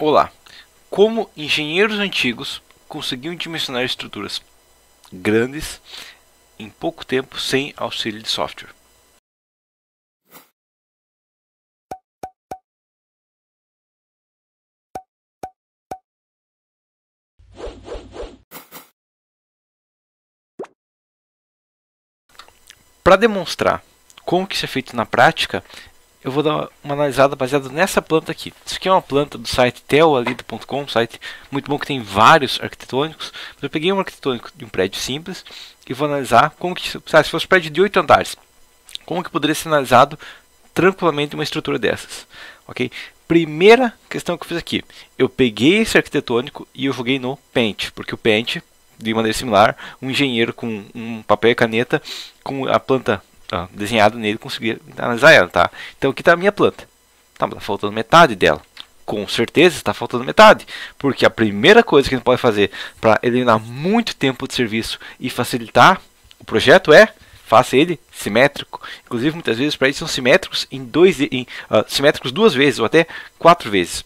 Olá! Como engenheiros antigos conseguiam dimensionar estruturas grandes em pouco tempo sem auxílio de software? Para demonstrar como que isso é feito na prática, eu vou dar uma analisada baseada nessa planta aqui. Isso aqui é uma planta do site teoalida.com, um site muito bom que tem vários arquitetônicos. Eu peguei um arquitetônico de um prédio simples e vou analisar como que, se fosse um prédio de 8 andares, como que poderia ser analisado tranquilamente uma estrutura dessas. Ok? Primeira questão que eu fiz aqui, eu peguei esse arquitetônico e eu joguei no Paint, porque o Paint, de maneira similar, um engenheiro com um papel e caneta, com a planta desenhado nele, conseguir analisar ela, tá? Então aqui está a minha planta. Tá, mas tá faltando metade dela. Com certeza está faltando metade, porque a primeira coisa que a gente pode fazer para eliminar muito tempo de serviço e facilitar o projeto é faça ele simétrico. Inclusive muitas vezes os prédios são simétricos simétricos 2 vezes ou até 4 vezes.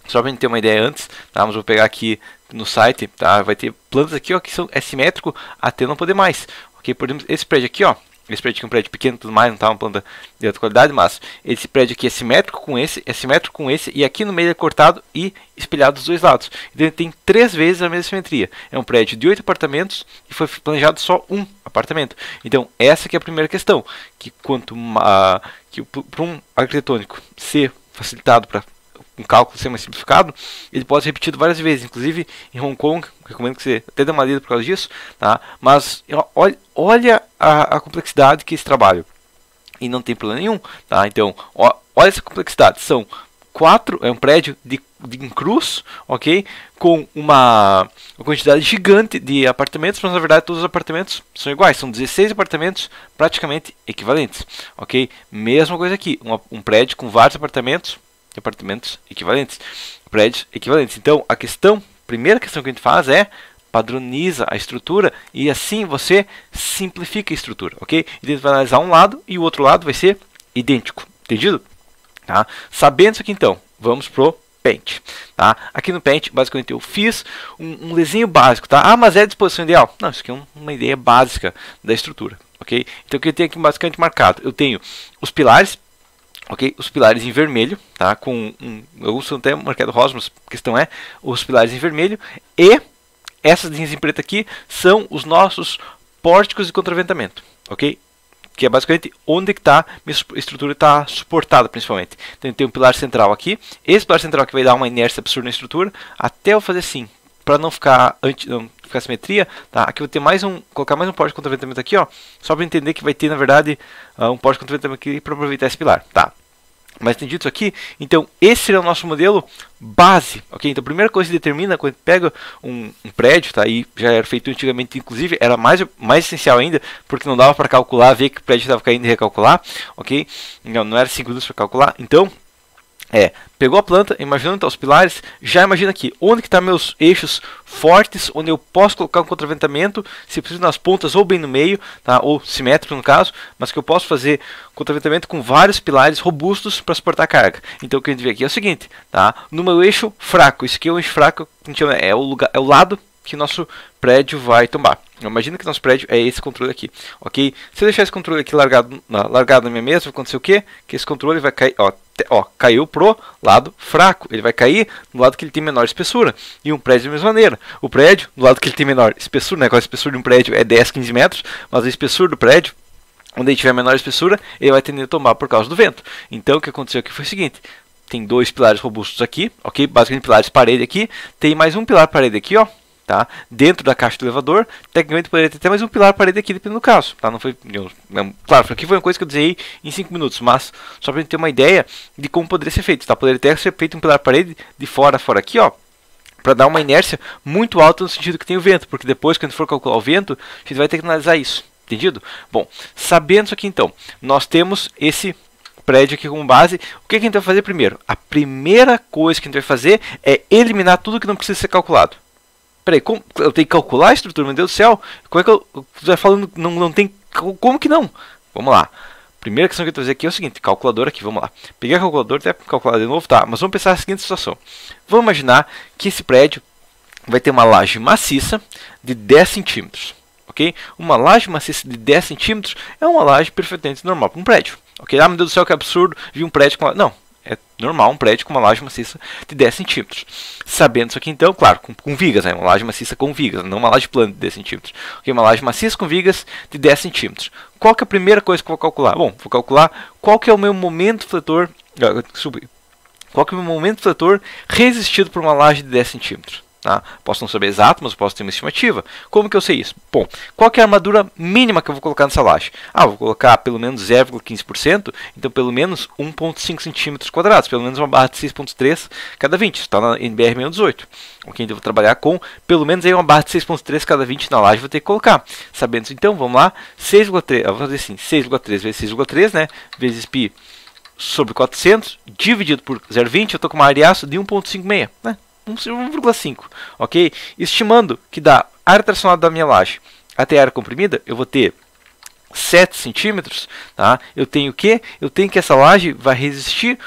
Só para a gente ter uma ideia antes, tá? Mas vou pegar aqui no site, tá? Vai ter plantas aqui, ó, que é simétrico até não poder mais. Ok, por exemplo, esse prédio aqui, ó. Esse prédio aqui é um prédio pequeno e tudo mais, não tá uma planta de alta qualidade, mas esse prédio aqui é simétrico com esse, e aqui no meio é cortado e espelhado dos dois lados. Então ele tem 3 vezes a mesma simetria. É um prédio de 8 apartamentos e foi planejado só um apartamento. Então essa que é a primeira questão, que para um arquitetônico ser facilitado para um cálculo ser mais simplificado, ele pode ser repetido várias vezes, inclusive em Hong Kong, recomendo que você até dê uma lida por causa disso, tá? Mas olha a complexidade que é esse trabalho, e não tem problema nenhum, tá? Então, olha essa complexidade, são 4, é um prédio em cruz, ok? Com uma quantidade gigante de apartamentos, mas na verdade todos os apartamentos são iguais, são 16 apartamentos praticamente equivalentes, ok? Mesma coisa aqui, um prédio com vários apartamentos equivalentes, prédios equivalentes. Então, primeira questão que a gente faz é padroniza a estrutura e assim você simplifica a estrutura, ok? E a gente vai analisar um lado e o outro lado vai ser idêntico, entendido? Tá? Sabendo isso aqui então, vamos pro Paint, tá? Aqui no Paint, basicamente eu fiz um desenho básico, tá? Ah, mas é a disposição ideal? Não, isso aqui é uma ideia básica da estrutura, ok? Então o que eu tenho aqui basicamente marcado? Eu tenho os pilares, ok, os pilares em vermelho, tá? Eu uso até marcado rosa, mas a questão é os pilares em vermelho, e essas linhas em preto aqui são os nossos pórticos de contraventamento, ok? Que é basicamente onde que tá minha estrutura está suportada, principalmente. Então tem um pilar central aqui, esse pilar central aqui vai dar uma inércia absurda na estrutura, até eu fazer assim, para não ficar simetria, tá? Aqui eu vou ter colocar mais um pórtico de contraventamento aqui, ó, só para entender que vai ter na verdade um pórtico de contraventamento aqui para aproveitar esse pilar, tá? Mas entendido isso aqui, então esse é o nosso modelo base, ok? Então a primeira coisa que determina quando pega um prédio, tá? E já era feito antigamente, inclusive era mais essencial ainda, porque não dava para calcular, ver que o prédio estava caindo e recalcular, ok? Não era 5 minutos para calcular, então pegou a planta, imaginando então, os pilares, já imagina aqui, onde que estão meus eixos fortes, onde eu posso colocar um contraventamento, se preciso nas pontas ou bem no meio, tá? Ou simétrico no caso, mas que eu posso fazer contraventamento com vários pilares robustos para suportar a carga. Então o que a gente vê aqui é o seguinte, tá? No meu eixo fraco, isso aqui é o eixo fraco, é o lado que nosso prédio vai tombar. Imagina que nosso prédio é esse controle aqui, ok? Se eu deixar esse controle aqui largado na minha mesa, vai acontecer o quê? Que esse controle vai cair, caiu pro lado fraco. Ele vai cair no lado que ele tem menor espessura. E um prédio da mesma maneira. O prédio, do lado que ele tem menor espessura, né? A espessura de um prédio é 10, 15 metros, mas a espessura do prédio, onde ele tiver menor espessura, ele vai tender a tombar por causa do vento. Então o que aconteceu aqui foi o seguinte: tem 2 pilares robustos aqui, ok? Basicamente pilares parede aqui, tem mais um pilar parede aqui, ó. Tá? Dentro da caixa do elevador, tecnicamente poderia ter até mais um pilar parede aqui, dependendo do caso, tá? Não foi, claro, aqui foi uma coisa que eu desenhei em 5 minutos, mas só para a gente ter uma ideia de como poderia ser feito, tá? Poderia até ser feito um pilar parede de fora a fora aqui, ó, para dar uma inércia muito alta no sentido que tem o vento, porque depois, quando for calcular o vento, a gente vai ter que analisar isso, entendido? Bom, sabendo isso aqui então, nós temos esse prédio aqui como base. O que a gente vai fazer primeiro? A primeira coisa que a gente vai fazer é eliminar tudo que não precisa ser calculado. Peraí, eu tenho que calcular a estrutura, meu Deus do céu? Como é que eu vai falando não tem, como que não? Vamos lá. primeira questão que eu vou fazer aqui é o seguinte, calculadora aqui, vamos lá. Peguei a calculadora, até calcular de novo, tá? Mas vamos pensar na seguinte situação. Vamos imaginar que esse prédio vai ter uma laje maciça de 10 centímetros, ok? Uma laje maciça de 10 centímetros é uma laje perfeitamente normal para um prédio, ok? Ah, meu Deus do céu, que absurdo, vi um prédio com... Não, é normal um prédio com uma laje maciça de 10 centímetros. Sabendo isso aqui, então, claro, com vigas, né? Uma laje maciça com vigas, não uma laje plana de 10 centímetros. Ok, uma laje maciça com vigas de 10 centímetros. Qual que é a primeira coisa que eu vou calcular? Bom, vou calcular qual que é o meu momento fletor... Qual que é o meu momento fletor resistido por uma laje de 10 centímetros. Tá? Posso não saber exato, mas posso ter uma estimativa. Como que eu sei isso? Bom, qual que é a armadura mínima que eu vou colocar nessa laje? Ah, vou colocar pelo menos 0,15%, então pelo menos 1,5 centímetros quadrados, pelo menos uma barra de 6,3 cada 20. Isso está na NBR-18. Ok, então eu vou trabalhar com pelo menos aí uma barra de 6,3 cada 20 na laje, vou ter que colocar. Sabendo isso, então, vamos lá, 6,3, eu vou fazer assim, 6,3 vezes 6,3, né, vezes π sobre 400, dividido por 0,20, eu estou com uma área de aço de 1,56, né? 1,5, ok? Estimando que da área tracionada da minha laje até a área comprimida, eu vou ter 7 centímetros, tá? Eu tenho que essa laje vai resistir,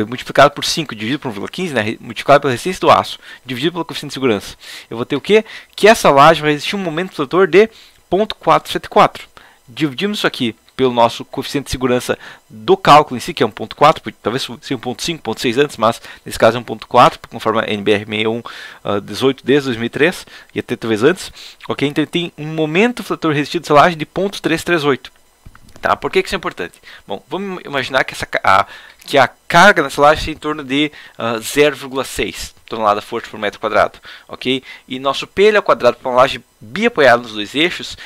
multiplicado por 5, dividido por 1,15, né? Multiplicado pela resistência do aço, dividido pelo coeficiente de segurança. Eu vou ter o quê? Que essa laje vai resistir um momento fletor de 0,474. Dividimos isso aqui pelo nosso coeficiente de segurança do cálculo em si, que é 1.4, talvez seja 1.5, 1.6 antes, mas nesse caso é 1.4, conforme a NBR 61 18 desde 2003, e até talvez antes. Ok, então ele tem um momento fletor resistido de laje de 0.338. Tá? Por que isso é importante? Bom, vamos imaginar que a carga nessa laje é em torno de 0,6 tonelada força por metro quadrado, ok? E nosso P ao quadrado para uma laje biapoiada nos dois eixos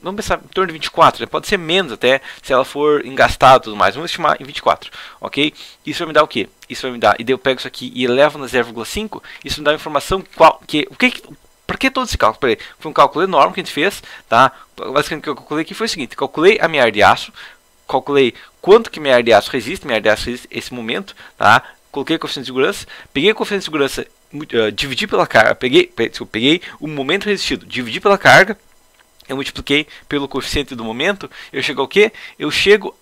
vamos pensar em torno de 24, né? Pode ser menos até se ela for engastada e tudo mais. Vamos estimar em 24, ok? Isso vai me dar o quê? Isso vai me dar, e daí eu pego isso aqui e elevo na 0,5, isso me dá uma informação por que todo esse cálculo? Peraí, foi um cálculo enorme que a gente fez, tá? Basicamente o que eu calculei aqui foi o seguinte, calculei a minha área de aço, calculei quanto que minha área de aço resiste esse momento, tá? Coloquei o coeficiente de segurança, peguei o coeficiente de segurança, dividi pela carga, peguei o momento resistido, dividi pela carga, eu multipliquei pelo coeficiente do momento, eu chego ao quê? Eu chego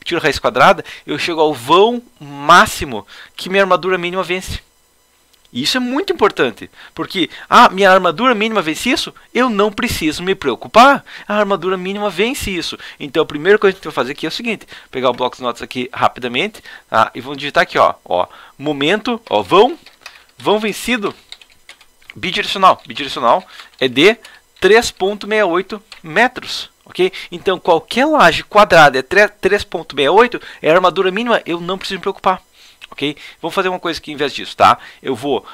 tiro a raiz quadrada, eu chego ao vão máximo que minha armadura mínima vence. E isso é muito importante, porque minha armadura mínima vence isso, eu não preciso me preocupar, a armadura mínima vence isso. Então a primeira coisa que a gente vai fazer aqui é o seguinte, pegar o bloco de notas aqui rapidamente, tá? E vamos digitar aqui, ó, momento, vão vencido bidirecional é de 3,68 metros, ok? Então qualquer laje quadrada é 3,68, é a armadura mínima, eu não preciso me preocupar. Ok? Vamos fazer uma coisa aqui em vez disso, tá? Eu vou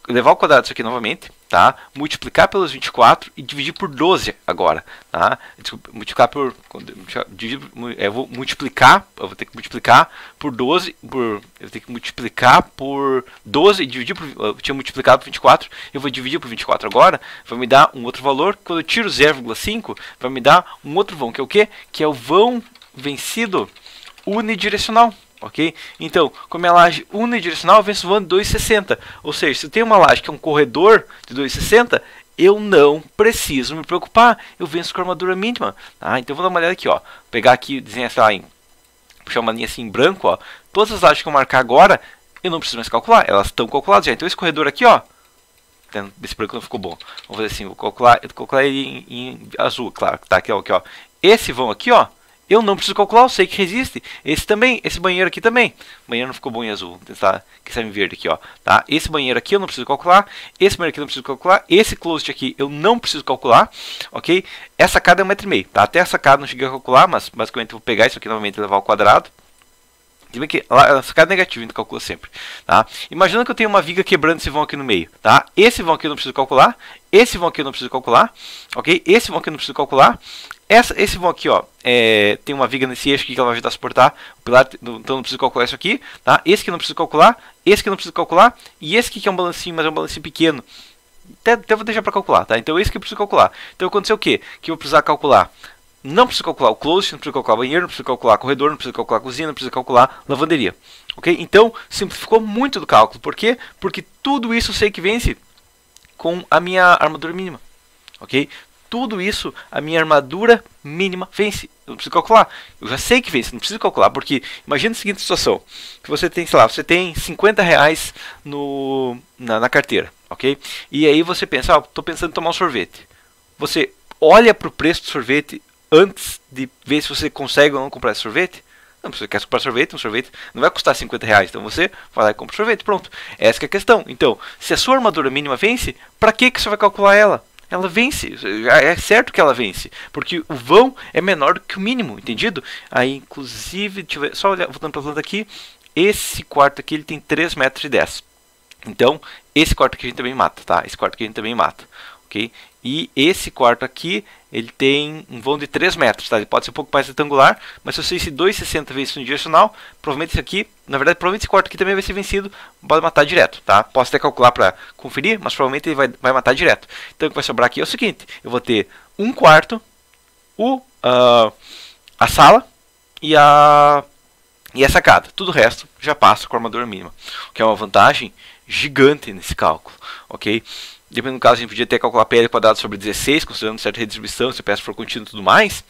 levar ao quadrado isso aqui novamente, tá? Multiplicar pelos 24 e dividir por 12 agora, tá? Desculpa, multiplicar por... eu vou ter que multiplicar por 12, eu vou ter que multiplicar por 12 e dividir por... Eu tinha multiplicado por 24, eu vou dividir por 24 agora, vai me dar um outro valor, quando eu tiro 0,5, vai me dar um outro vão, que é o quê? Que é o vão vencido unidirecional. Ok? Então, como é laje unidirecional, eu venço voando 2,60. Ou seja, se eu tenho uma laje que é um corredor de 2,60, eu não preciso me preocupar. Eu venço com a armadura mínima. Tá? Então, vou dar uma olhada aqui. Ó. Pegar aqui, desenhar, sei lá, puxar uma linha assim em branco. Ó. Todas as lajes que eu marcar agora, eu não preciso mais calcular. Elas estão calculadas já. Então, esse corredor aqui, ó. Esse branco não ficou bom. Vamos fazer assim, vou calcular ele em azul, claro. Tá aqui, ó. Esse vão aqui, ó. Eu não preciso calcular, eu sei que resiste. Esse também, esse banheiro aqui também. O banheiro não ficou bom em azul, vou tentar que está em verde aqui, ó. Tá? Esse banheiro aqui eu não preciso calcular. Esse banheiro aqui eu não preciso calcular. Esse closet aqui eu não preciso calcular, ok? Essa sacada é 1,5 m, tá? Até a sacada não cheguei a calcular, mas basicamente eu vou pegar isso aqui novamente e levar ao quadrado. Que a sacada negativa, a gente calcula sempre, tá? Imagina que eu tenho uma viga quebrando esse vão aqui no meio, tá? Esse vão aqui eu não preciso calcular, esse vão aqui eu não preciso calcular, ok? Esse vão aqui eu não preciso calcular, esse vão aqui, ó, tem uma viga nesse eixo aqui que ela vai ajudar a suportar o pilar, então eu não preciso calcular isso aqui, tá? Esse aqui eu não preciso calcular, esse aqui eu não preciso calcular, e esse aqui que é um balancinho, mas é um balancinho pequeno, até vou deixar para calcular, tá? Então esse aqui eu preciso calcular. Então aconteceu o quê? Que eu vou precisar calcular. Não preciso calcular o closet, não preciso calcular o banheiro, não preciso calcular corredor, não preciso calcular a cozinha, não preciso calcular lavanderia. Ok? Então, simplificou muito do cálculo. Por quê? Porque tudo isso eu sei que vence com a minha armadura mínima. Ok? tudo isso, a minha armadura mínima vence. Eu não preciso calcular. Eu já sei que vence, não preciso calcular, porque imagina a seguinte situação, que você tem, sei lá, você tem 50 reais na carteira, ok? E aí você pensa, estou pensando em tomar um sorvete. Você olha para o preço do sorvete antes de ver se você consegue ou não comprar esse sorvete? Não, se você quer comprar sorvete, um sorvete não vai custar 50 reais, então você vai lá e compra o sorvete, pronto. Essa que é a questão. Então, se a sua armadura mínima vence, para que você vai calcular ela? Ela vence, é certo que ela vence, porque o vão é menor do que o mínimo, entendido? Aí, inclusive, só olhar, voltando para a planta aqui, esse quarto aqui ele tem 3,10 metros. Então, esse quarto aqui a gente também mata, tá? Esse quarto aqui a gente também mata, ok? E esse quarto aqui, ele tem um vão de 3 metros, tá? Ele pode ser um pouco mais retangular, mas se você esse 2,60 vence no direcional, provavelmente esse aqui, na verdade, provavelmente esse quarto aqui também vai ser vencido, pode matar direto, tá? Posso até calcular para conferir, mas provavelmente ele vai matar direto. Então o que vai sobrar aqui é o seguinte, eu vou ter um quarto, a sala e a sacada. Tudo o resto já passa com a armadura mínima, o que é uma vantagem gigante nesse cálculo, ok? Dependendo do caso, a gente podia até calcular PL quadrado sobre 16, considerando certa redistribuição, se a peça for contínua e tudo mais.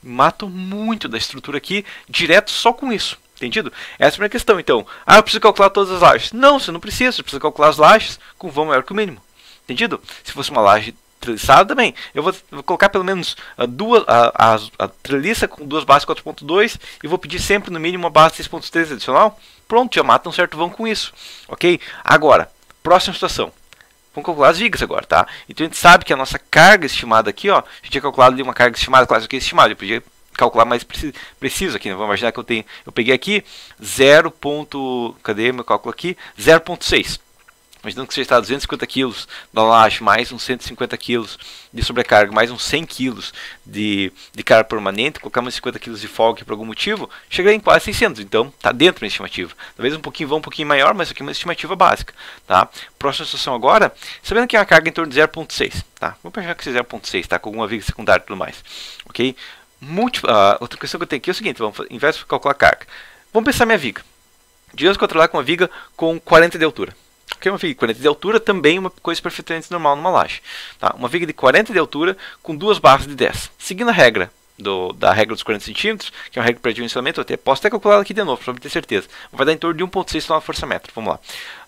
Mato muito da estrutura aqui, direto só com isso. Entendido? Essa é a primeira questão. Então, eu preciso calcular todas as lajes. Não, você não precisa. Você precisa calcular as lajes com vão maior que o mínimo. Entendido? Se fosse uma laje treliçada também, eu vou colocar pelo menos a treliça com duas bases 4.2 e vou pedir sempre no mínimo uma base 6.3 adicional. Pronto, já mata um certo vão com isso. Ok? Agora, próxima situação. Vamos calcular as vigas agora, tá? Então a gente sabe que a nossa carga estimada aqui, ó, a gente tinha calculado ali uma carga estimada, claro, isso aqui é estimado, eu podia calcular mais preciso aqui, né? Vamos imaginar que eu peguei aqui 0. Cadê meu cálculo aqui? 0.6. Imaginando que você está a 250 kg da laje, mais uns 150 kg de sobrecarga, mais uns 100 kg de carga permanente, colocamos 50 kg de folga por algum motivo, chega em quase 600, então está dentro da estimativa. Talvez um pouquinho maior, mas aqui é uma estimativa básica. Tá? Próxima situação agora, sabendo que é uma carga em torno de 0.6, tá? Vamos pensar que seja 0.6, tá? Com alguma viga secundária e tudo mais. Ok? Outra questão que eu tenho aqui é o seguinte, ao invés de calcular a carga, vamos pensar minha viga. Digamos que eu trabalho com uma viga com 40 de altura. Okay, uma viga de 40 de altura também é uma coisa perfeitamente normal numa laje. Tá? Uma viga de 40 de altura com duas barras de 10. Seguindo a regra da regra dos 40 centímetros, que é uma regra para dimensionamento, eu posso até calcular ela aqui de novo, para ter certeza. Vai dar em torno de 1.6 toneladas-força-metro. Vamos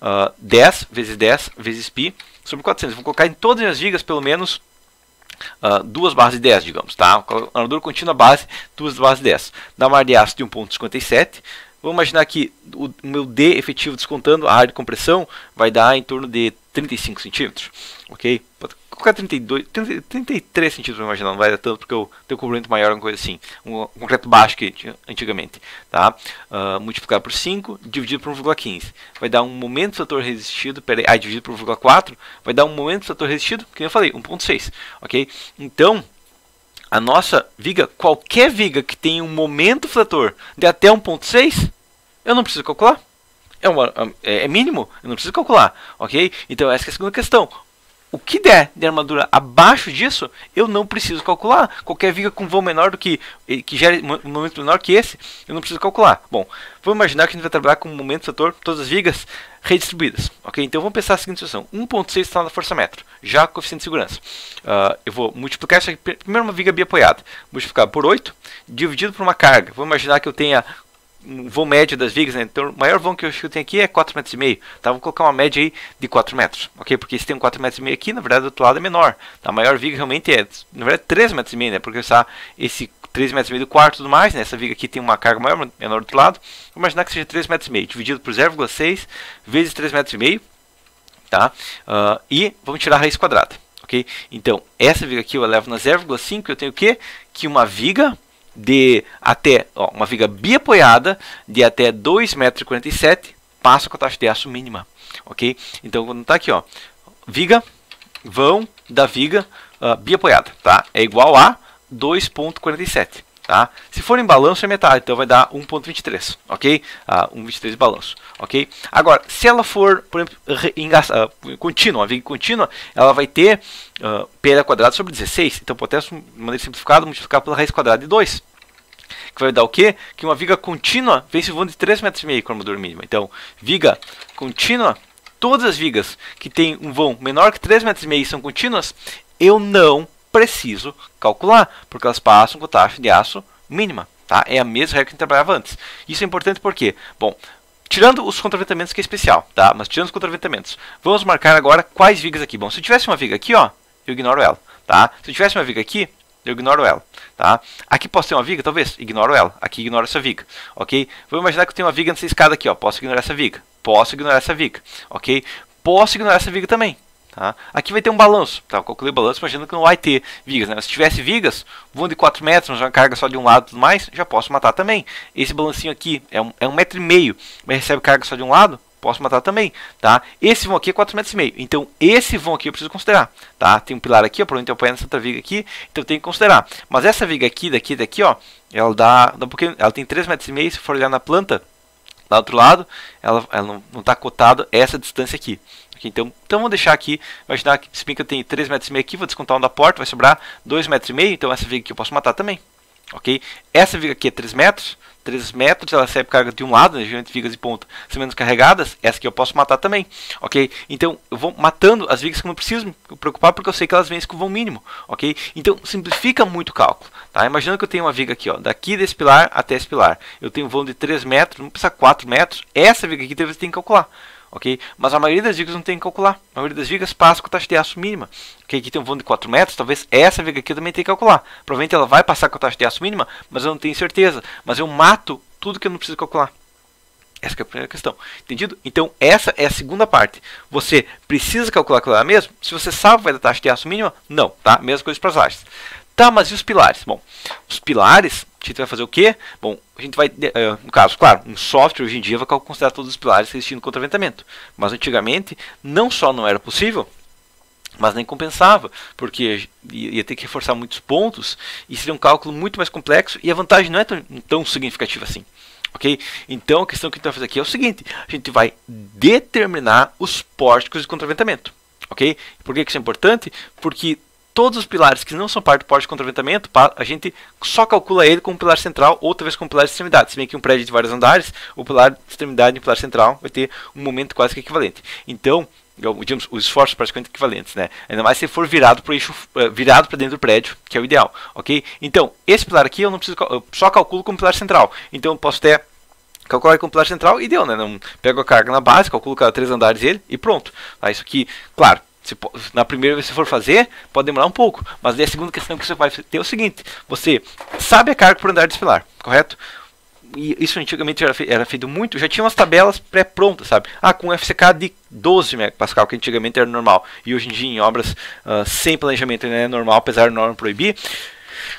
lá. 10 vezes 10 vezes π sobre 400. Vou colocar em todas as vigas pelo menos duas barras de 10, digamos. Tá? A armadura contínua base, duas barras de 10. Dá uma área de aço de 1.57. Vamos imaginar que o meu D efetivo descontando a área de compressão vai dar em torno de 35 centímetros. Ok? Pode colocar 33 centímetros, vou imaginar, não vai dar tanto porque eu tenho um comprimento maior, uma coisa assim. Um concreto baixo que antigamente. Tá? Multiplicado por 5, dividido por 1,15. Vai dar um momento do fator resistido, dividido por 1,4, vai dar um momento do fator resistido, que eu falei, 1,6. Ok? Então, a nossa viga, qualquer viga que tenha um momento fletor de até 1.6, eu não preciso calcular. É mínimo, eu não preciso calcular. Ok? Então essa é a segunda questão. O que der de armadura abaixo disso, eu não preciso calcular. Qualquer viga com vão menor do que gere um momento menor que esse, eu não preciso calcular. Bom, vamos imaginar que a gente vai trabalhar com um momento fator, todas as vigas redistribuídas. Ok? Então vamos pensar a seguinte situação: 1.6 toneladas-força-metro, já com coeficiente de segurança. Eu vou multiplicar isso aqui, primeiro uma viga biapoiada, multiplicar por 8, dividido por uma carga. Vamos imaginar que eu tenha um vão médio das vigas, né? Então o maior vão que eu tenho aqui é 4,5 metros. Tá? Vou colocar uma média aí de 4 metros. Ok? Porque se tem um 4,5 metros aqui, na verdade do outro lado é menor. Tá? A maior viga realmente é, na verdade, 3,5 metros, né? Porque esse 3,5 metros do quarto e tudo mais, né? Essa viga aqui tem uma carga maior, menor do outro lado. Vou imaginar que seja 3,5 metros, dividido por 0,6 vezes 3,5 metros. Tá? E vamos tirar a raiz quadrada. Ok? Então, essa viga aqui eu levo na 0,5, eu tenho o quê? Que uma viga de até, uma viga biapoiada de até 2,47 m passa com a taxa de aço mínima. Ok? Então, quando está aqui, viga, vão da viga biapoiada, tá? É igual a 2,47. Tá? Se for em balanço é metade, então vai dar 1,23, ok? 1,23 de balanço, ok? Agora, se ela for, por exemplo, contínua, uma viga contínua, ela vai ter PL quadrado sobre 16, então protesto de maneira simplificada, multiplicar pela raiz quadrada de 2, que vai dar o quê? Que uma viga contínua vence o vão de 3,5 metros com a armadura mínima. Então, viga contínua, todas as vigas que têm um vão menor que 3,5 metros são contínuas, eu não preciso calcular, porque elas passam com taxa de aço mínima. Tá? É a mesma regra que a gente trabalhava antes. Isso é importante porque, bom, tirando os contraventamentos que é especial, tá? Mas tirando os contraventamentos, vamos marcar agora quais vigas aqui. Bom, se eu tivesse uma viga aqui, ó, eu ignoro ela, tá? Se eu tivesse uma viga aqui, eu ignoro ela, tá? Aqui posso ter uma viga, talvez, ignoro ela. Aqui ignoro essa viga, ok? Vamos imaginar que eu tenho uma viga nessa escada aqui, ó. Posso ignorar essa viga, posso ignorar essa viga, ok? Posso ignorar essa viga também. Tá? Aqui vai ter um balanço, tá? Eu calculei o balanço, imaginando que não vai ter vigas, né? Se tivesse vigas, vão de 4 metros, mas uma carga só de um lado e tudo mais, já posso matar também. Esse balancinho aqui é 1,5 metro, mas recebe carga só de um lado, posso matar também, tá? Esse vão aqui é 4,5 metros, então esse vão aqui eu preciso considerar, tá? Tem um pilar aqui, ó, provavelmente eu apoio nessa outra viga aqui, então eu tenho que considerar. Mas essa viga aqui, daqui, ó, ela dá um pouquinho, ela tem 3,5 metros, se for olhar na planta, lá do outro lado, ela não está cotada essa distância aqui. Então vamos deixar aqui, imaginar que se bem que eu tenho 3,5 metros aqui, vou descontar um da porta, vai sobrar 2,5 metros, então essa viga aqui eu posso matar também, ok? Essa viga aqui é 3 metros, ela recebe carga de um lado, né, geralmente vigas de ponta são menos carregadas, essa aqui eu posso matar também, ok? Então eu vou matando as vigas que eu não preciso me preocupar, porque eu sei que elas vêm com o vão mínimo, ok? Então simplifica muito o cálculo, tá? Imaginando que eu tenho uma viga aqui, ó, daqui desse pilar até esse pilar, eu tenho um vão de 3 metros, não precisa 4 metros, essa viga aqui talvez tenha que calcular. Ok? Mas a maioria das vigas não tem que calcular. A maioria das vigas passa com taxa de aço mínima. Okay? Aqui tem um vão de 4 metros, talvez essa viga aqui eu também tenha que calcular. Provavelmente ela vai passar com a taxa de aço mínima, mas eu não tenho certeza. Mas eu mato tudo que eu não preciso calcular. Essa que é a primeira questão. Entendido? Então essa é a segunda parte. Você precisa calcular aquilo lá mesmo? Se você sabe que vai dar taxa de aço mínima, não. Tá? Mesma coisa para as lajes. Tá, mas e os pilares? Bom, os pilares, a gente vai fazer o quê? Bom, a gente vai, no caso, claro, um software hoje em dia vai considerar todos os pilares existindo contraventamento. Mas antigamente, não só não era possível, mas nem compensava, porque ia ter que reforçar muitos pontos e seria um cálculo muito mais complexo e a vantagem não é tão significativa assim. Ok? Então a questão que a gente vai fazer aqui é o seguinte: a gente vai determinar os pórticos de contraventamento. Ok? Por que isso é importante? Porque todos os pilares que não são parte do pórtico de contraventamento, a gente só calcula ele como pilar central ou talvez como pilar de extremidade. Se bem que um prédio de vários andares, o pilar de extremidade e o pilar central vai ter um momento quase que equivalente. Então, digamos, os esforços praticamente equivalentes, né? Ainda mais se for virado para o eixo, virado para dentro do prédio, que é o ideal, ok? Então, esse pilar aqui eu não preciso, eu só calculo como pilar central. Então, eu posso até calcular como pilar central e deu, né? Não pego a carga na base, calculo cada 3 andares ele e pronto. Tá? Isso aqui, claro. Na primeira vez que você for fazer, pode demorar um pouco. Mas daí a segunda questão que você vai ter é o seguinte: você sabe a carga por andar desse pilar, correto? E isso antigamente era feito muito, já tinha umas tabelas pré-prontas, sabe? Ah, com FCK de 12 megapascal, que antigamente era normal. E hoje em dia em obras sem planejamento ainda é normal, apesar da norma proibir.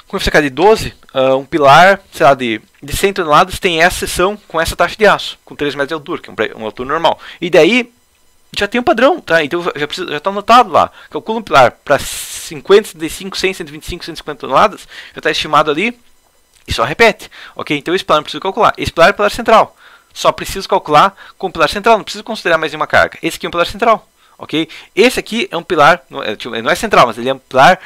Com FCK de 12, um pilar, sei lá, de 100 toneladas tem essa seção com essa taxa de aço, com 3 metros de altura, que é uma altura normal. E daí já tem um padrão, tá? Então já está anotado lá. Calcula um pilar para 50, 75, 100, 125, 150 toneladas, já está estimado ali e só repete, ok? Então esse pilar não preciso calcular. Esse pilar é pilar central. Só preciso calcular com o pilar central, não preciso considerar mais nenhuma carga. Esse aqui é um pilar central, ok? Esse aqui é um pilar, não é central, mas ele é um pilar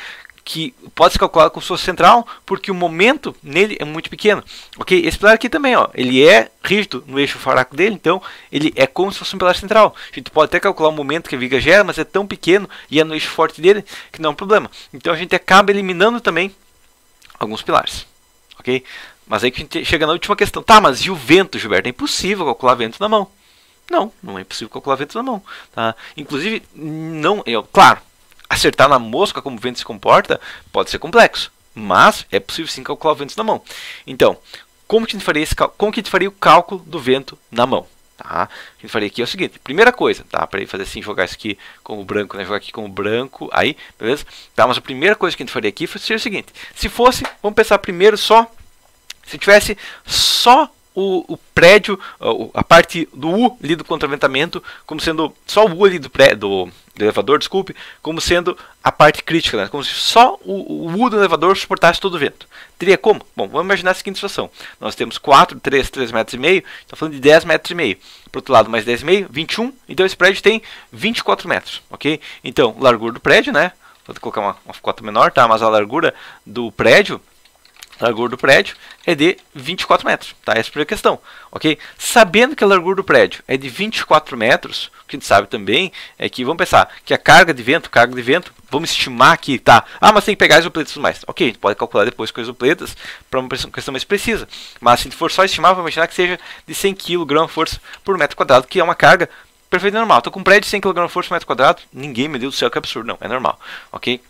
que pode ser calculado com sua central, porque o momento nele é muito pequeno, ok? Esse pilar aqui também, ó, ele é rígido no eixo fraco dele, então ele é como se fosse um pilar central. A gente pode até calcular o momento que a viga gera, mas é tão pequeno e é no eixo forte dele que não é um problema. Então a gente acaba eliminando também alguns pilares, ok? Mas aí que a gente chega na última questão. Tá, mas e o vento, Gilberto? É impossível calcular vento na mão. Não é impossível calcular vento na mão, tá? Inclusive, claro, acertar na mosca como o vento se comporta pode ser complexo, mas é possível sim calcular o vento na mão. Então, como que a gente faria o cálculo do vento na mão? Tá? A gente faria aqui o seguinte: primeira coisa, tá? Para fazer assim, jogar isso aqui como branco, né? Jogar aqui como branco, aí, beleza? Tá, mas a primeira coisa que a gente faria aqui seria o seguinte: se fosse, vamos pensar primeiro só, se tivesse só o prédio, a parte do U ali do contraventamento, como sendo só o U ali do elevador, desculpe, como sendo a parte crítica, né? Como se só o U do elevador suportasse todo o vento. Teria como? Bom, vamos imaginar a seguinte situação: nós temos 3 metros e meio, está falando de 10 metros e meio. Para o outro lado, mais 10,5, 21. Então esse prédio tem 24 metros, ok? Então, largura do prédio, né? Vou colocar uma cota menor, tá? Mas a largura do prédio a largura do prédio é de 24 metros, tá? Essa é a primeira questão, ok? Sabendo que a largura do prédio é de 24 metros, o que a gente sabe também é que, vamos pensar, que a carga de vento, vamos estimar que, tá? Ah, mas tem que pegar isopletas e tudo mais. Ok, a gente pode calcular depois com isopletas para uma questão mais precisa. Mas se a gente for só estimar, vamos imaginar que seja de 100 kg/força por metro quadrado, que é uma carga perfeitamente normal. Estou com um prédio de 100 kg/força por metro quadrado, ninguém, meu Deus do céu, que absurdo. Não, é normal, ok?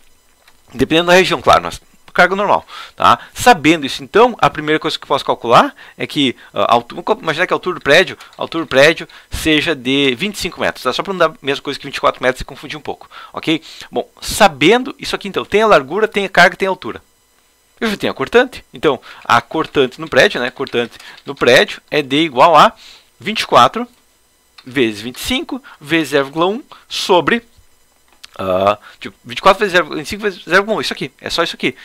Dependendo da região, claro, mas carga normal, tá? Sabendo isso, então, a primeira coisa que eu posso calcular é que, vamos imaginar que a altura do prédio seja de 25 metros, tá? Só para não dar a mesma coisa que 24 metros e confundir um pouco, ok? Bom, sabendo isso aqui, então, tem a largura, tem a carga, tem a altura. Eu já tenho a cortante, então, a cortante no prédio, né? Cortante no prédio é D igual a 24 vezes 25 vezes 0,1 sobre 24 vezes 0,5 vezes 0,1, isso aqui, é só isso aqui,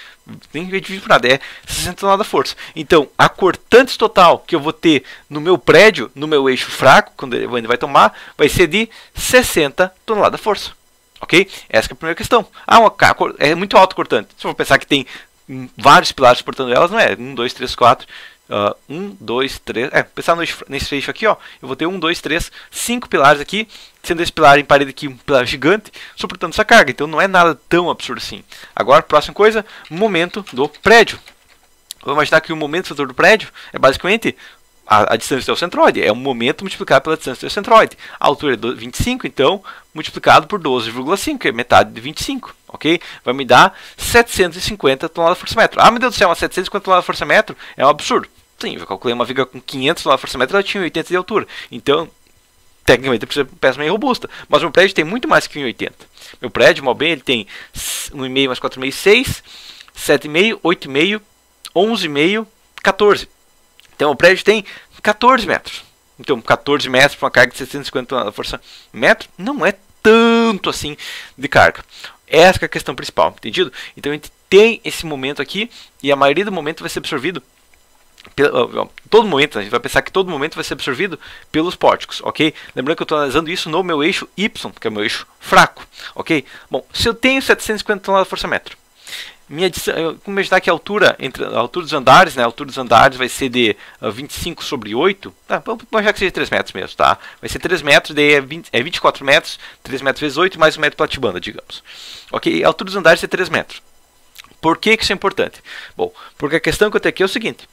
nem dividir por nada, é 60 toneladas de força. Então, a cortante total que eu vou ter no meu prédio, no meu eixo fraco, quando ele vai tomar, vai ser de 60 toneladas de força, ok? Essa é a primeira questão. É muito alto cortante, se eu for pensar que tem vários pilares suportando elas, não é 1, 2, 3, 4... 1, 2, 3, pensar nesse eixo aqui, ó, eu vou ter 1, 2, 3, 5 pilares aqui, sendo esse pilar em parede aqui um pilar gigante, suportando essa carga, então não é nada tão absurdo assim. Agora, próxima coisa, momento do prédio. Vamos imaginar que o momento do setor do prédio é basicamente a distância até o centroide, é um momento multiplicado pela distância até o centroide. A altura é 25, então, multiplicado por 12,5, que é metade de 25, ok? Vai me dar 750 toneladas por metro. Ah, meu Deus do céu, mas 750 toneladas por metro é um absurdo. Sim, eu calculei uma viga com 500 toneladas por metro, ela tinha 80 de altura. Então, tecnicamente, precisa de uma peça meio robusta. Mas o meu prédio tem muito mais que 1,80. Meu prédio, mal bem, ele tem 1,5 mais 4,5, 6, 7,5, 8,5, 11,5, 14. Então, o prédio tem 14 metros. Então, 14 metros para uma carga de 750 toneladas por metro não é tanto assim de carga. Essa é a questão principal, entendido? Então, a gente tem esse momento aqui e a maioria do momento vai ser absorvido todo momento, a gente vai pensar que todo momento vai ser absorvido pelos pórticos, ok? Lembrando que eu estou analisando isso no meu eixo Y, que é o meu eixo fraco, ok? Bom, se eu tenho 750 toneladas por metro, vamos imaginar que a altura dos andares, né? A altura dos andares vai ser de 25 sobre 8, tá? Vamos imaginar que seja 3 metros mesmo, tá? Vai ser 3 metros, daí é 24 metros, 3 metros vezes 8, mais 1 metro platibanda, digamos. Ok? A altura dos andares é 3 metros. Por que isso é importante? Bom, porque a questão que eu tenho aqui é o seguinte: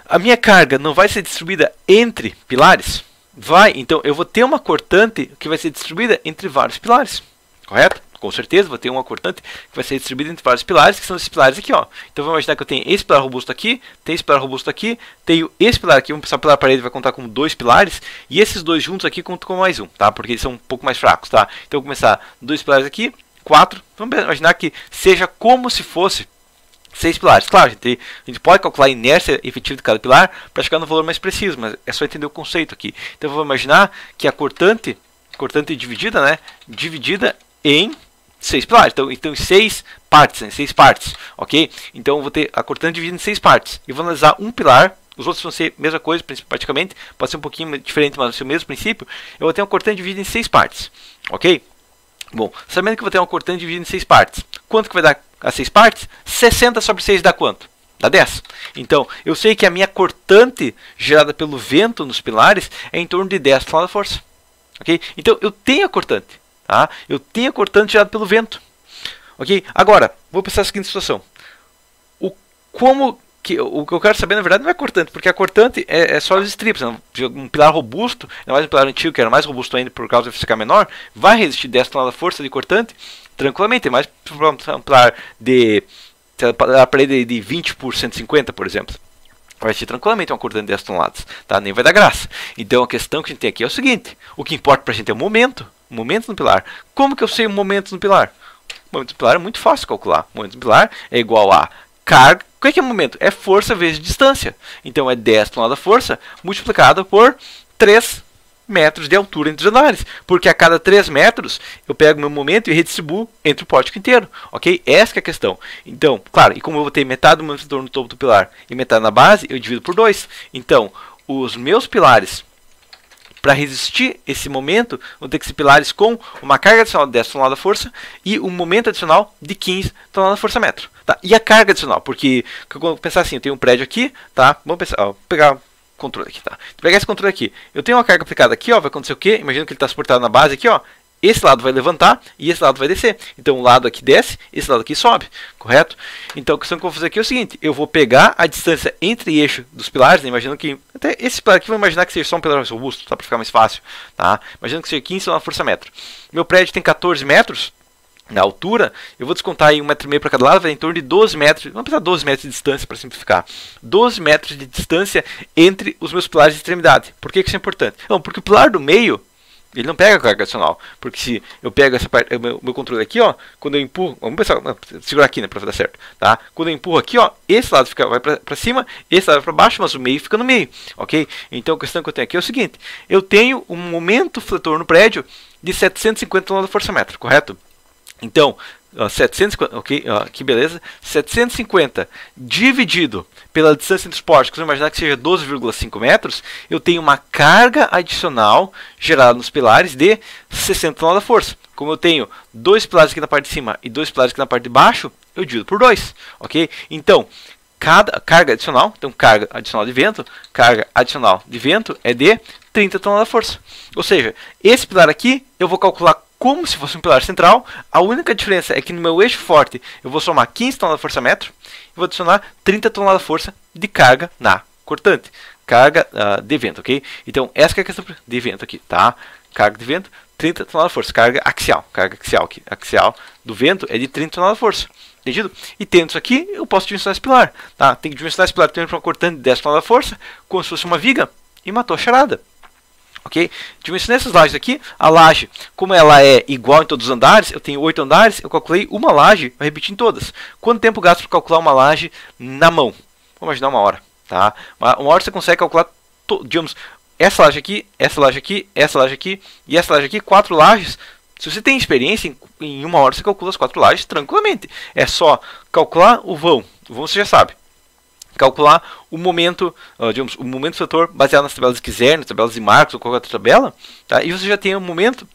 a minha carga não vai ser distribuída entre pilares? Vai, então eu vou ter uma cortante que vai ser distribuída entre vários pilares, correto? Com certeza vou ter uma cortante que vai ser distribuída entre vários pilares, que são esses pilares aqui, ó. Então vamos imaginar que eu tenho esse pilar robusto aqui, tenho esse pilar robusto aqui, tenho esse pilar aqui, vamos pensar o pilar parede vai contar como 2 pilares, e esses dois juntos aqui contam com mais um, tá? Porque eles são um pouco mais fracos, tá? Então vou começar 2 pilares aqui, 4, vamos imaginar que seja como se fosse 6 pilares. Claro, a gente pode calcular a inércia efetiva de cada pilar para chegar no valor mais preciso, mas é só entender o conceito aqui. Então vamos imaginar que a cortante dividida, né? Dividida em 6 pilares. Então em 6 partes, em 6 partes, ok? Então eu vou ter a cortante dividida em 6 partes. E vou analisar um pilar, os outros vão ser a mesma coisa, praticamente. Pode ser um pouquinho diferente, mas vai ser o mesmo princípio. Eu vou ter uma cortante dividida em 6 partes, ok? Bom, sabendo que eu vou ter uma cortante dividida em 6 partes, quanto que vai dar as 6 partes? 60 sobre 6 dá quanto? Dá 10. Então, eu sei que a minha cortante gerada pelo vento nos pilares é em torno de 10 toneladas de força. Ok? Então, eu tenho a cortante. Tá? Eu tenho a cortante gerada pelo vento. Ok? Agora, vou pensar a seguinte situação. O que eu quero saber, na verdade, não é cortante, porque a cortante é só os strips. Um pilar robusto, ainda mais um pilar antigo, que era mais robusto ainda por causa do FCK menor, vai resistir 10 toneladas de força de cortante tranquilamente. É mais um pilar a parede de 20 por 150, por exemplo. Vai ser tranquilamente uma cortante de 10 toneladas, tá? Nem vai dar graça. Então a questão que a gente tem aqui é o seguinte: o que importa pra gente é o momento no pilar. Como que eu sei o momento no pilar? O momento no pilar é muito fácil calcular. O momento no pilar é igual a carga. O que é o momento? É força vezes distância. Então é 10 toneladas de força multiplicado por 3 metros de altura entre os andares. Porque a cada 3 metros eu pego meu momento e redistribuo entre o pórtico inteiro. Ok? Essa é a questão. Então, claro, e como eu vou ter metade do meu setor no topo do pilar e metade na base, eu divido por 2. Então, os meus pilares para resistir esse momento, vão ter que ser pilares com uma carga adicional de 10 toneladas de força e um momento adicional de 15 toneladas de força metro. Tá? E a carga adicional, porque quando pensar assim, eu tenho um prédio aqui, tá? Vamos pensar, ó, pegar controle aqui, tá? Vou pegar esse controle aqui. Eu tenho uma carga aplicada aqui, ó, vai acontecer o quê? Imagina que ele está suportado na base aqui, ó. Esse lado vai levantar e esse lado vai descer. Então, o lado aqui desce, esse lado aqui sobe, correto? Então, a questão que eu vou fazer aqui é o seguinte: eu vou pegar a distância entre eixo dos pilares, né? Imaginando que, até esse pilar aqui, vou imaginar que seja só um pilar robusto, tá? Para ficar mais fácil, tá? Imaginando que seja 15 na força metro. Meu prédio tem 14 metros na altura, eu vou descontar aí 1,5 m para cada lado, vai em torno de 12 metros, vamos pensar 12 metros de distância para simplificar. 12 metros de distância entre os meus pilares de extremidade. Por que isso é importante? Não, porque o pilar do meio, ele não pega carga adicional, porque se eu pego essa parte, meu controle aqui, ó, quando eu empurro, vamos pensar, segurar aqui, né, para dar certo, tá? Quando eu empurro aqui, ó, esse lado vai para cima, esse lado vai para baixo, mas o meio fica no meio, ok? Então a questão que eu tenho aqui é o seguinte: eu tenho um momento fletor no prédio de 750 toneladas de força metro, correto? Então, 750, ok, que beleza, 750 dividido pela distância entre os portos, que eu imaginar que seja 12,5 metros, eu tenho uma carga adicional gerada nos pilares de 60 toneladas de força. Como eu tenho dois pilares aqui na parte de cima e dois pilares aqui na parte de baixo, eu divido por 2, ok? Então, cada carga adicional, então carga adicional de vento é de 30 toneladas de força. Ou seja, esse pilar aqui eu vou calcular como se fosse um pilar central. A única diferença é que no meu eixo forte eu vou somar 15 toneladas de força metro e vou adicionar 30 toneladas de força de carga na cortante. Carga de vento, ok? Então, essa que é a questão de vento aqui, tá? Carga de vento, 30 toneladas de força. Carga axial aqui. Axial do vento é de 30 toneladas de força. Entendido? E tendo isso aqui, eu posso dimensionar esse pilar, tá? Tem que dimensionar esse pilar para uma cortante de 10 toneladas de força, como se fosse uma viga, e matou a charada. Ok? Dimensionei essas lajes aqui. A laje, como ela é igual em todos os andares, eu tenho 8 andares, eu calculei uma laje, vai repetir em todas. Quanto tempo gasto para calcular uma laje na mão? Vamos imaginar uma hora, tá? Uma hora você consegue calcular, digamos, essa laje aqui, essa laje aqui, essa laje aqui e essa laje aqui, 4 lajes. Se você tem experiência, em uma hora você calcula as 4 lajes tranquilamente. É só calcular o vão você já sabe. Calcular o momento, digamos, o momento fator baseado nas tabelas de Kizner, nas tabelas de Marcos ou qualquer outra tabela, tá? E você já tem um momento,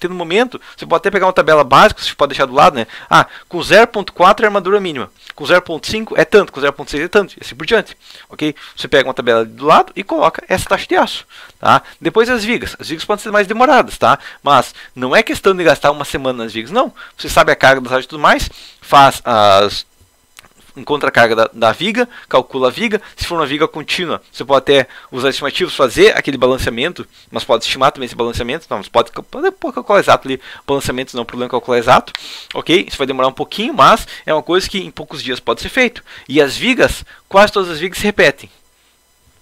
você pode até pegar uma tabela básica, você pode deixar do lado, né? Ah, com 0.4 é a armadura mínima, com 0.5 é tanto, com 0.6 é tanto, e assim por diante, ok? Você pega uma tabela do lado e coloca essa taxa de aço, tá? Depois as vigas podem ser mais demoradas, tá? Mas não é questão de gastar uma semana nas vigas, não. Você sabe a carga das lajes e tudo mais, faz encontra a carga da viga, calcula a viga. Se for uma viga contínua, você pode até usar estimativos, fazer aquele balanceamento, mas pode estimar também esse balanceamento. Não, você pode calcular exato ali, balanceamento não é um problema calcular exato, ok? Isso vai demorar um pouquinho, mas é uma coisa que em poucos dias pode ser feito. E as vigas, quase todas as vigas se repetem.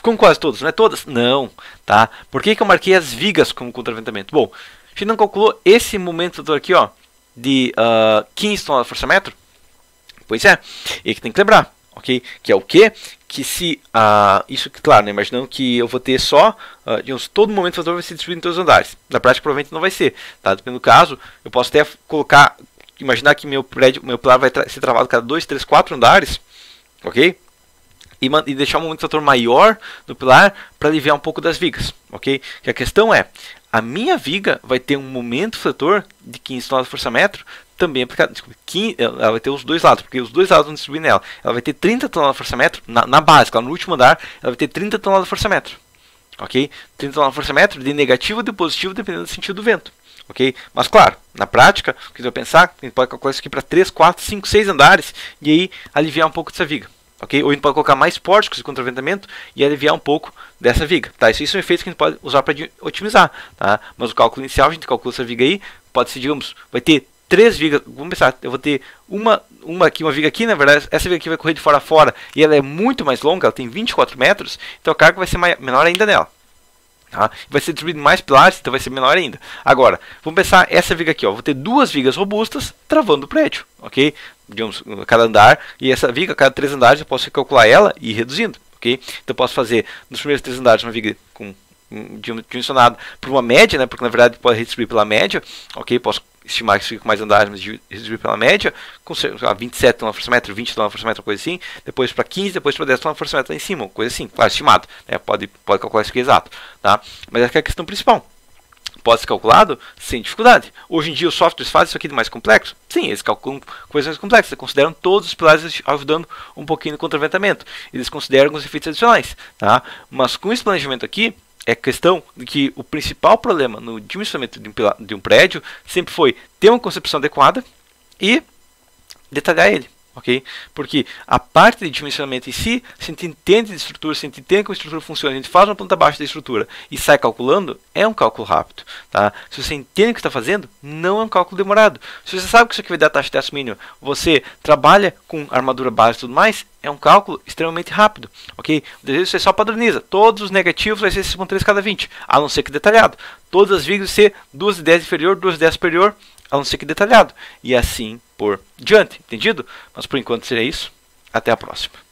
Como quase todas, não é todas? Não, tá? Por que eu marquei as vigas como contraventamento? Bom, a gente não calculou esse momento aqui, ó, de 15 toneladas de força metro? Pois é, e que tem que lembrar, ok? Que é o quê? Que se, isso, claro, né, imaginando que eu vou ter só, digamos, todo momento o fator vai ser distribuído em todos os andares. Na prática, provavelmente não vai ser, tá? Dependendo do caso, eu posso até colocar, imaginar que meu pilar vai ser travado a cada 2, 3, 4 andares, ok? E deixar um momento fator maior do pilar para aliviar um pouco das vigas, ok? Que a questão é, a minha viga vai ter um momento fator de 15 toneladas de força metro também aplicado. Ela vai ter os dois lados, porque os dois lados vão distribuir nela. Ela vai ter 30 toneladas de força metro na base, lá no último andar, ela vai ter 30 toneladas de força metro, ok? 30 toneladas de força metro de negativo ou de positivo, dependendo do sentido do vento. Ok? Mas claro, na prática, o que você vai pensar, a gente pode calcular isso aqui para 3, 4, 5, 6 andares e aí aliviar um pouco dessa viga. Okay? Ou a gente pode colocar mais pórticos de contraventamento e aliviar um pouco dessa viga. Tá? Isso são efeitos que a gente pode usar para otimizar. Tá? Mas o cálculo inicial, a gente calcula essa viga aí, pode ser, digamos, vai ter 3 vigas. Vamos pensar, eu vou ter uma viga aqui, na verdade, essa viga aqui vai correr de fora a fora e ela é muito mais longa, ela tem 24 metros, então a carga vai ser menor ainda nela. Tá? Vai ser distribuído em mais pilares, então vai ser menor ainda. Agora, vamos pensar essa viga aqui, ó, vou ter 2 vigas robustas travando o prédio, ok? Digamos, cada andar, e essa viga, cada 3 andares eu posso calcular ela e ir reduzindo, ok? Então eu posso fazer nos primeiros 3 andares uma viga com dimensionada por uma média, né? Porque na verdade pode redistribuir pela média, ok? Posso estimar que isso fica com mais andares, mas redistribuir pela média, com 27 toneladas por força metro, 20 toneladas por força metro, coisa assim, depois para 15, depois para 10 toneladas por força metro lá em cima, coisa assim, claro, estimado, né? Pode calcular isso aqui exato, tá? Mas essa é a questão principal. pode ser calculado sem dificuldade. Hoje em dia os softwares fazem isso aqui de mais complexo? Sim, eles calculam coisas mais complexas. Eles consideram todos os pilares ajudando um pouquinho no contraventamento. Eles consideram os efeitos adicionais. Tá? Mas com esse planejamento aqui, é questão de que o principal problema no dimensionamento de um prédio sempre foi ter uma concepção adequada e detalhar ele. Okay? Porque a parte de dimensionamento em si, se a gente entende de estrutura, se a gente entende como a estrutura funciona, a gente faz uma planta baixa da estrutura e sai calculando, é um cálculo rápido. Tá? Se você entende o que está fazendo, não é um cálculo demorado. Se você sabe que isso aqui vai dar taxa de teste mínima, você trabalha com armadura base e tudo mais, é um cálculo extremamente rápido. Okay? O desejo você só padroniza. Todos os negativos vai ser 6.3 cada 20, a não ser que detalhado. Todas as vírgulas ser 2 de 10 inferior, 2 de 10 superior, a não ser que detalhado. E assim por diante, entendido? Mas por enquanto seria isso. Até a próxima.